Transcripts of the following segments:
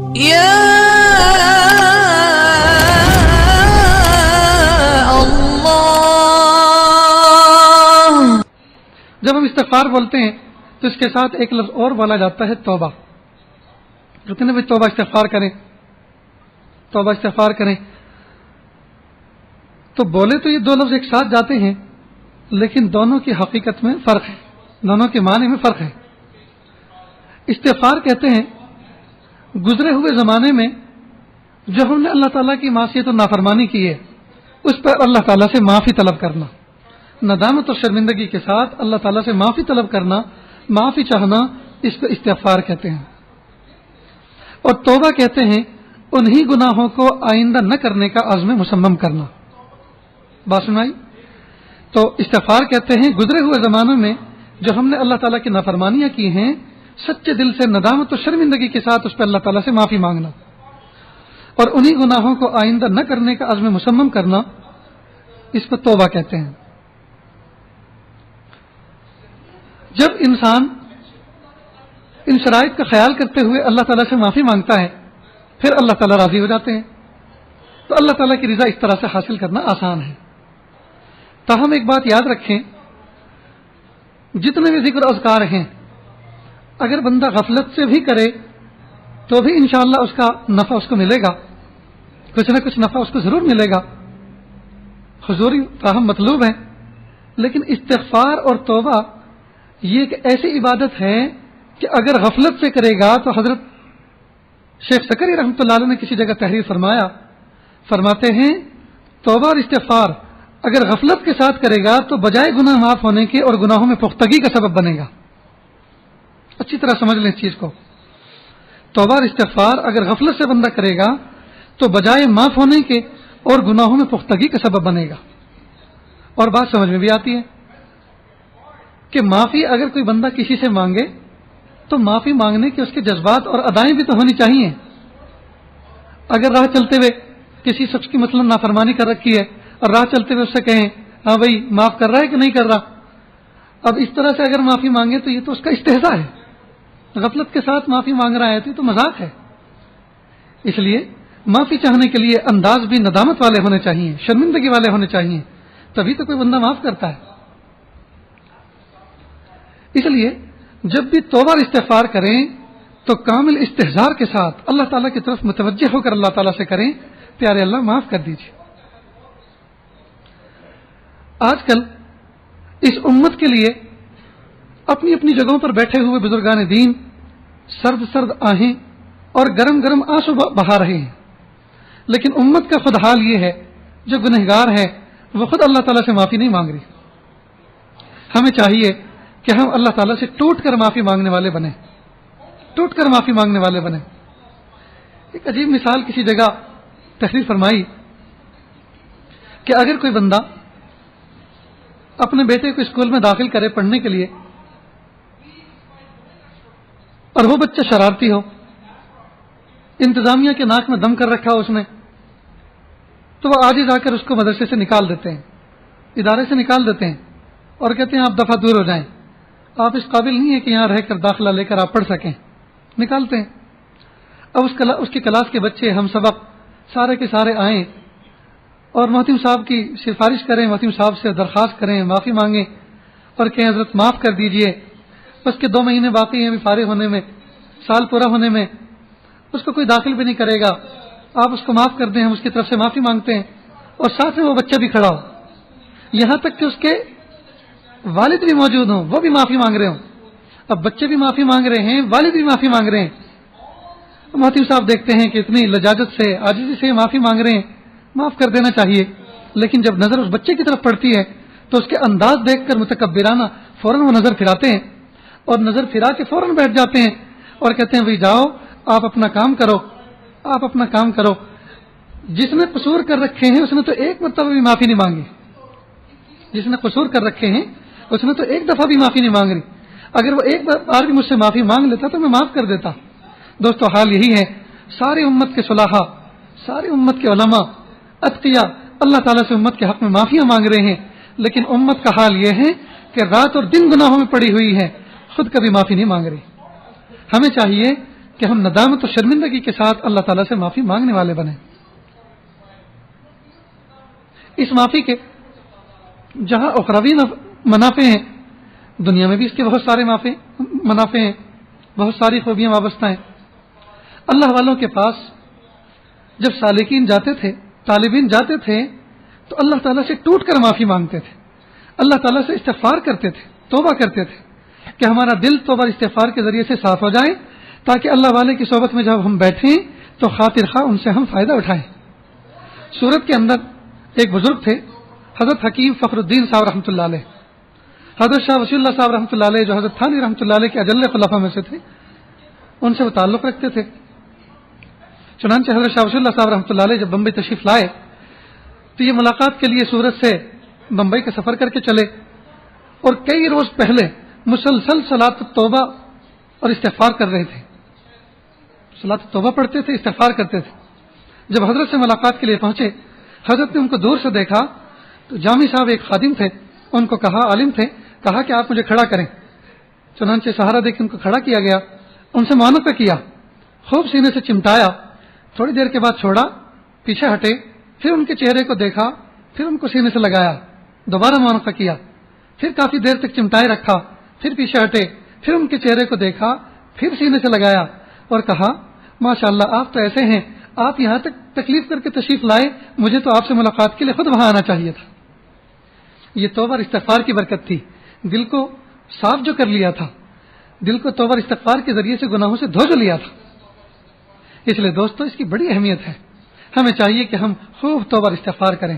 یا اللہ. جب ہم استغفار بولتے ہیں تو اس کے ساتھ ایک لفظ اور بولا جاتا ہے توبہ. کہتے ہیں بھائی توبہ استغفار کریں، توبہ استغفار کریں. تو بولے تو یہ دو لفظ ایک ساتھ جاتے ہیں، لیکن دونوں کی حقیقت میں فرق ہے، دونوں کے معنی میں فرق ہے. استغفار کہتے ہیں گزرے ہوئے زمانے میں جو ہم نے اللہ تعالیٰ کی معصیت و نافرمانی کی ہے اس پر اللہ تعالیٰ سے معافی طلب کرنا، ندامت اور شرمندگی کے ساتھ اللہ تعالیٰ سے معافی طلب کرنا، معافی چاہنا، اس کو استغفار کہتے ہیں. اور توبہ کہتے ہیں انہی گناہوں کو آئندہ نہ کرنے کا عزم مصمم کرنا. بات سنائی؟ تو استغفار کہتے ہیں گزرے ہوئے زمانوں میں جو ہم نے اللہ تعالیٰ کی نافرمانیاں کی ہیں سچے دل سے ندامت و شرمندگی کے ساتھ اس پہ اللہ تعالیٰ سے معافی مانگنا، اور انہی گناہوں کو آئندہ نہ کرنے کا عزم مصمم کرنا، اس کو توبہ کہتے ہیں. جب انسان ان شرائط کا خیال کرتے ہوئے اللہ تعالیٰ سے معافی مانگتا ہے پھر اللہ تعالیٰ راضی ہو جاتے ہیں. تو اللہ تعالیٰ کی رضا اس طرح سے حاصل کرنا آسان ہے. تاہم ایک بات یاد رکھیں، جتنے بھی ذکر اذکار ہیں اگر بندہ غفلت سے بھی کرے تو بھی انشاءاللہ اس کا نفع اس کو ملے گا، کچھ نہ کچھ نفع اس کو ضرور ملے گا، حضوری تاہم مطلوب ہے. لیکن استغفار اور توبہ یہ ایک ایسی عبادت ہے کہ اگر غفلت سے کرے گا تو حضرت شیخ سکری رحمۃ اللہ علیہ نے کسی جگہ تحریر فرماتے ہیں توبہ اور استغفار اگر غفلت کے ساتھ کرے گا تو بجائے گناہ معاف ہونے کے اور گناہوں میں پختگی کا سبب بنے گا. اچھی طرح سمجھ لیں اس چیز کو. توبہ اور استغفار اگر غفلت سے بندہ کرے گا تو بجائے معاف ہونے کے اور گناہوں میں پختگی کا سبب بنے گا. اور بات سمجھ میں بھی آتی ہے کہ معافی اگر کوئی بندہ کسی سے مانگے تو معافی مانگنے کے اس کے جذبات اور ادائیں بھی تو ہونی چاہیے. اگر راہ چلتے ہوئے کسی شخص کی مثلا نافرمانی کر رکھی ہے اور راہ چلتے ہوئے اس سے کہیں ہاں بھائی معاف کر رہا ہے کہ نہیں کر رہا، اب اس طرح سے اگر معافی مانگے تو یہ تو اس کا استہزاء ہے. غفلت کے ساتھ معافی مانگ رہا ہے تو یہ تو مذاق ہے. اس لیے معافی چاہنے کے لیے انداز بھی ندامت والے ہونے چاہیے، شرمندگی والے ہونے چاہیے، تبھی تو کوئی بندہ معاف کرتا ہے. اس لیے جب بھی توبہ اور استغفار کریں تو کامل استحضار کے ساتھ اللہ تعالیٰ کی طرف متوجہ ہو کر اللہ تعالیٰ سے کریں پیارے اللہ معاف کر دیجیے. آج کل اس امت کے لیے اپنی اپنی جگہوں پر بیٹھے ہوئے بزرگان دین سرد سرد آہیں اور گرم گرم آنسو بہا رہے ہیں، لیکن امت کا خود حال یہ ہے جو گنہگار ہے وہ خود اللہ تعالیٰ سے معافی نہیں مانگ رہی. ہمیں چاہیے کہ ہم اللہ تعالیٰ سے ٹوٹ کر معافی مانگنے والے بنیں، ٹوٹ کر معافی مانگنے والے بنیں. ایک عجیب مثال کسی جگہ تحریر فرمائی کہ اگر کوئی بندہ اپنے بیٹے کو اسکول میں داخل کرے پڑھنے کے لیے اور وہ بچہ شرارتی ہو، انتظامیہ کے ناک میں دم کر رکھا ہو اس نے، تو وہ آج ہی جا کر اس کو مدرسے سے نکال دیتے ہیں، ادارے سے نکال دیتے ہیں اور کہتے ہیں آپ دفعہ دور ہو جائیں، آپ اس قابل نہیں ہیں کہ یہاں رہ کر داخلہ لے کر آپ پڑھ سکیں، نکالتے ہیں. اب اس کی کلاس کے بچے ہم سبق سارے کے سارے آئیں اور محتم صاحب کی سفارش کریں، محتم صاحب سے درخواست کریں، معافی مانگیں اور کہیں حضرت معاف کر دیجئے، بس کے 2 مہینے باقی ہیں ابھی فارغ ہونے میں، سال پورا ہونے میں، اس کو کوئی داخل بھی نہیں کرے گا، آپ اس کو معاف کر دیں، ہم اس کی طرف سے معافی مانگتے ہیں. اور ساتھ میں وہ بچہ بھی کھڑا ہو، یہاں تک کہ اس کے والد بھی موجود ہوں، وہ بھی معافی مانگ رہے ہوں. اب بچے بھی معافی مانگ رہے ہیں، والد بھی معافی مانگ رہے ہیں. محتم صاحب دیکھتے ہیں کہ اتنی لجاجت سے عاجزی سے معافی مانگ رہے ہیں، معاف کر دینا چاہیے. لیکن جب نظر اس بچے کی طرف پڑتی ہے تو اس کے انداز دیکھ کر متکبرانہ فوراً وہ نظر پھراتے ہیں اور نظر پھرا کے فوراً بیٹھ جاتے ہیں اور کہتے ہیں بھائی جاؤ آپ اپنا کام کرو، آپ اپنا کام کرو. جس نے قصور کر رکھے ہیں اس نے تو ایک مرتبہ بھی معافی نہیں مانگی، جس نے قصور کر رکھے ہیں اس نے تو ایک دفعہ بھی معافی نہیں مانگ رہی. اگر وہ ایک بار بھی مجھ سے معافی مانگ لیتا تو میں معاف کر دیتا. دوستو حال یہی ہے، ساری امت کے صلاحہ، ساری امت کے علماء، اتقیاء اللہ تعالیٰ سے امت کے حق میں معافیاں مانگ رہے ہیں، لیکن امت کا حال یہ ہے کہ رات اور دن گناہوں میں پڑی ہوئی ہے، خود کبھی معافی نہیں مانگ رہی. ہمیں چاہیے کہ ہم ندامت اور شرمندگی کے ساتھ اللہ تعالیٰ سے معافی مانگنے والے بنیں. اس معافی کے جہاں اخروی منافع ہیں، دنیا میں بھی اس کے بہت سارے منافع ہیں، بہت ساری خوبیاں وابستہ ہیں. اللہ والوں کے پاس جب سالکین جاتے تھے، طالبین جاتے تھے، تو اللہ تعالیٰ سے ٹوٹ کر معافی مانگتے تھے، اللہ تعالیٰ سے استغفار کرتے تھے، توبہ کرتے تھے کہ ہمارا دل توبہ استغفار کے ذریعے سے صاف ہو جائے، تاکہ اللہ والے کی صحبت میں جب ہم بیٹھیں تو خاطر خواہ ان سے ہم فائدہ اٹھائیں. سورت کے اندر ایک بزرگ تھے، حضرت حکیم فخر الدین صاحب رحمۃ اللہ علیہ. حضرت شاہ وسیع اللہ صاحب رحمۃ اللہ علیہ جو حضرت تھانوی رحمۃ اللہ علیہ کے اجل خلفاء میں سے تھے، ان سے وہ تعلق رکھتے تھے. چنانچہ حضرت شاہ وسیع اللہ صاحب رحمۃ اللہ علیہ جب بمبئی تشریف لائے تو یہ ملاقات کے لیے سورت سے بمبئی کا سفر کر کے چلے، اور کئی روز پہلے مسلسل صلاۃ التوبہ اور استغفار کر رہے تھے. صلاۃ التوبہ پڑھتے تھے، استغفار کرتے تھے. جب حضرت سے ملاقات کے لیے پہنچے، حضرت نے ان کو دور سے دیکھا تو جامی صاحب ایک خادم تھے، ان کو کہا، عالم تھے، کہا کہ آپ مجھے کھڑا کریں. چنانچہ سہارا دے کے ان کو کھڑا کیا گیا، ان سے معانقہ کیا، خوب سینے سے چمٹایا، تھوڑی دیر کے بعد چھوڑا، پیچھے ہٹے، پھر ان کے چہرے کو دیکھا، پھر ان کو سینے سے لگایا، دوبارہ معانقہ کیا، پھر کافی دیر تک چمٹائے رکھا، پھر پیچھے ہٹے، پھر ان کے چہرے کو دیکھا، پھر سینے سے لگایا اور کہا، ماشاءاللہ آپ تو ایسے ہیں، آپ یہاں تک تکلیف کر کے تشریف لائے، مجھے تو آپ سے ملاقات کے لیے خود وہاں آنا چاہیے تھا. یہ توبہ اور استغفار کی برکت تھی. دل کو صاف جو کر لیا تھا، دل کو توبہ اور استغفار کے ذریعے سے گناہوں سے دھو جو لیا تھا. اس لیے دوستو اس کی بڑی اہمیت ہے. ہمیں چاہیے کہ ہم خوب توبہ اور استغفار کریں.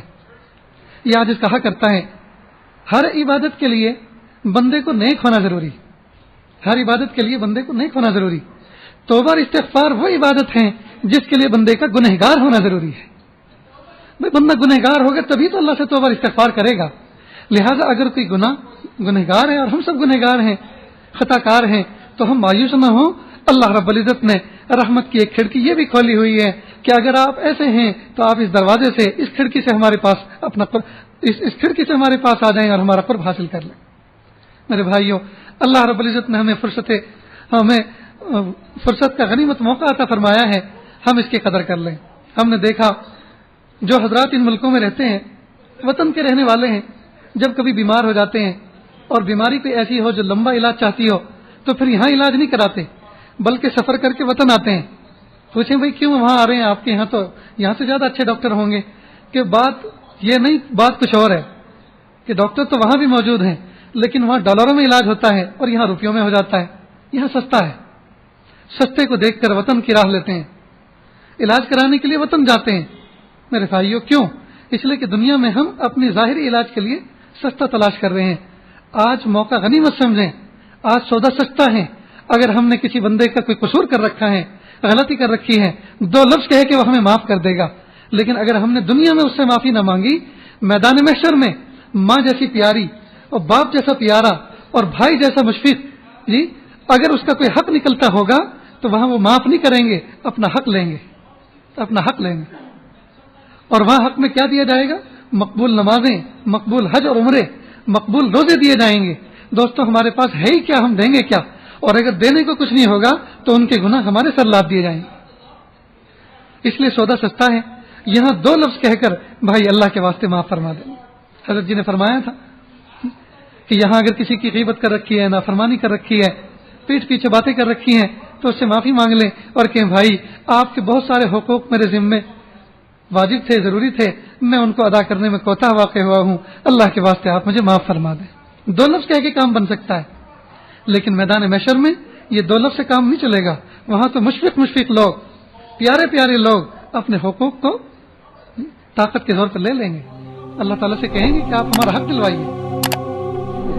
یہ عاجز کہا کرتا ہے، ہر عبادت کے لیے بندے کو نیک ہونا ضروری، ہر عبادت کے لیے بندے کو نیک ہونا ضروری. توبہ اور استغفار وہ عبادت ہیں جس کے لیے بندے کا گنہگار ہونا ضروری ہے. بھائی بندہ گنہگار ہوگا تبھی تو اللہ سے توبہ اور استغفار کرے گا. لہذا اگر کوئی گنہگار ہے، اور ہم سب گنہگار ہیں، خطا کار ہیں، تو ہم مایوس نہ ہوں. اللہ رب العزت نے رحمت کی ایک کھڑکی یہ بھی کھولی ہوئی ہے کہ اگر آپ ایسے ہیں تو آپ اس دروازے سے، اس کھڑکی سے ہمارے پاس اس کھڑکی سے ہمارے پاس آ جائیں اور ہمارا قرب حاصل کر لیں. میرے بھائیوں، اللہ رب العزت نے ہمیں فرصت کا غنیمت موقع عطا فرمایا ہے، ہم اس کی قدر کر لیں. ہم نے دیکھا جو حضرات ان ملکوں میں رہتے ہیں، وطن کے رہنے والے ہیں، جب کبھی بیمار ہو جاتے ہیں اور بیماری کوئی ایسی ہو جو لمبا علاج چاہتی ہو، تو پھر یہاں علاج نہیں کراتے بلکہ سفر کر کے وطن آتے ہیں. پوچھیں بھائی کیوں وہاں آ رہے ہیں، آپ کے یہاں تو یہاں سے زیادہ اچھے ڈاکٹر ہوں گے. کہ بات یہ نہیں، بات کچھ اور ہے کہ ڈاکٹر تو وہاں بھی موجود ہیں، لیکن وہاں ڈالروں میں علاج ہوتا ہے اور یہاں روپیوں میں ہو جاتا ہے. یہاں سستا ہے. سستے کو دیکھ کر وطن کی راہ لیتے ہیں، علاج کرانے کے لیے وطن جاتے ہیں. میرے بھائیو کیوں؟ اس لیے کہ دنیا میں ہم اپنی ظاہری علاج کے لیے سستا تلاش کر رہے ہیں. آج موقع غنیمت سمجھیں، آج سودا سستا ہے. اگر ہم نے کسی بندے کا کوئی قصور کر رکھا ہے، غلطی کر رکھی ہے، 2 لفظ کہے کہ وہ ہمیں معاف کر دے گا. لیکن اگر ہم نے دنیا میں اس سے معافی نہ مانگی، میدان محشر میں ماں جیسی پیاری اور باپ جیسا پیارا اور بھائی جیسا مشفق، جی اگر اس کا کوئی حق نکلتا ہوگا تو وہاں وہ معاف نہیں کریں گے، اپنا حق لیں گے، اپنا حق لیں گے. اور وہاں حق میں کیا دیا جائے گا؟ مقبول نمازیں، مقبول حج اور عمرے، مقبول روزے دیے جائیں گے. دوستو ہمارے پاس ہے ہی کیا، ہم دیں گے کیا؟ اور اگر دینے کو کچھ نہیں ہوگا تو ان کے گناہ ہمارے سر لاد دیے جائیں گے. اس لیے سودا سستا ہے. یہاں 2 لفظ کہہ کر بھائی اللہ کے واسطے معاف فرما دیں. حضرت جی نے فرمایا تھا کہ یہاں اگر کسی کی غیبت کر رکھی ہے، نافرمانی کر رکھی ہے، پیٹھ پیچھے باتیں کر رکھی ہیں، تو اس سے معافی مانگ لیں اور کہیں بھائی آپ کے بہت سارے حقوق میرے ذمے واجب تھے، ضروری تھے، میں ان کو ادا کرنے میں کوتاہ واقع ہوا ہوں، اللہ کے واسطے آپ مجھے معاف فرما دیں. 2 لفظ کہہ کے کام بن سکتا ہے، لیکن میدان محشر میں یہ 2 لفظ سے کام نہیں چلے گا. وہاں تو مشفق لوگ، پیارے پیارے لوگ اپنے حقوق کو طاقت کے زور پر لے لیں گے. اللہ تعالیٰ سے کہیں گے کہ آپ ہمارا حق دلوائیے.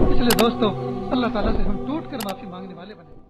اس لیے دوستو اللہ تعالیٰ سے ہم ٹوٹ کر معافی مانگنے والے بنے.